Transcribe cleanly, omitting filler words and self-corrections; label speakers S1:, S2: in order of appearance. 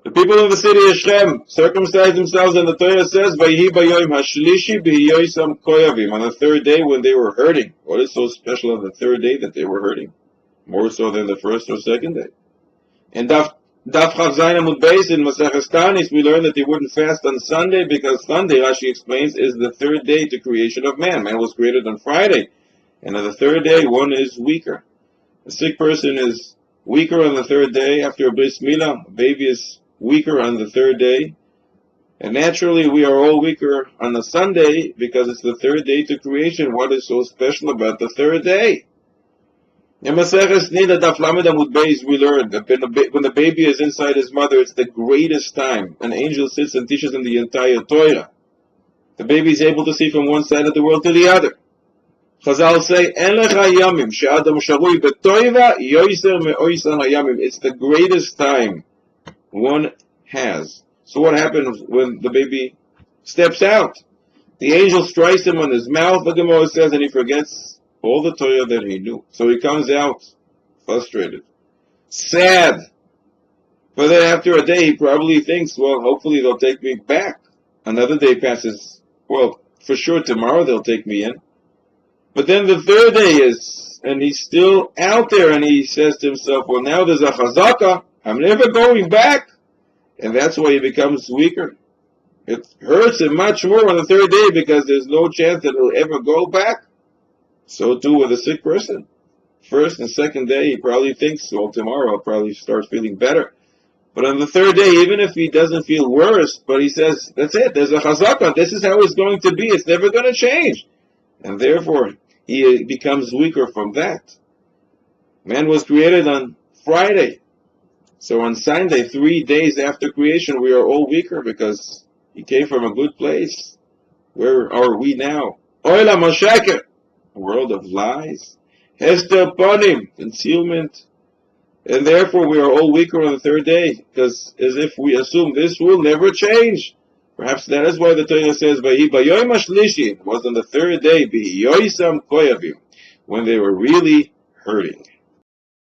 S1: The people of the city of Shem circumcised themselves, and the Torah says, "Vayhi bayoim hashlishi b'hiyoisam koyavim." On the third day, when they were hurting. What is so special on the third day that they were hurting? More so than the first or second day. And Daf Chav Zayin Amud Beis in Maseches Tanis, we learned that they wouldn't fast on Sunday because Sunday, Rashi explains, is the third day to creation of man. Man was created on Friday, and on the third day, one is weaker. A sick person is weaker on the third day after a bris milah. A baby is weaker on the third day. And naturally, we are all weaker on the Sunday because it's the third day to creation. What is so special about the third day? In Maseches Nida Daf Lamed Amud Beis, we learned that when the baby is inside his mother, it's the greatest time. An angel sits and teaches him the entire Torah. The baby is able to see from one side of the world to the other. Chazal say, "En lecha yamim she'adam sharui b'toiva yoiser me'oisan hayamim." It's the greatest time one has. So what happens when the baby steps out? The angel strikes him on his mouth, the Gemara says, and he forgets all the Torah that he knew. So he comes out frustrated, sad. But then after a day, he probably thinks, well, hopefully they'll take me back. Another day passes. Well, for sure tomorrow they'll take me in. But then the third day is, and he's still out there, and he says to himself, well, now there's a chazaka. I'm never going back. And that's why he becomes weaker. It hurts him much more on the third day because there's no chance that he'll ever go back. So too with a sick person. First and second day, he probably thinks, well, tomorrow I'll probably start feeling better. But on the third day, even if he doesn't feel worse, but he says, that's it, there's a chazaka, this is how it's going to be, it's never going to change. And therefore, he becomes weaker from that. Man was created on Friday. So on Sunday, 3 days after creation, we are all weaker because he came from a good place. Where are we now? Oila Mosheker, a world of lies. Hester Panim, concealment. And therefore we are all weaker on the third day, because as if we assume this will never change. Perhaps that is why the Torah says, "Vayi bayoim hashlishi," it was on the third day, "B'hiyoisam koyavim," when they were really hurting.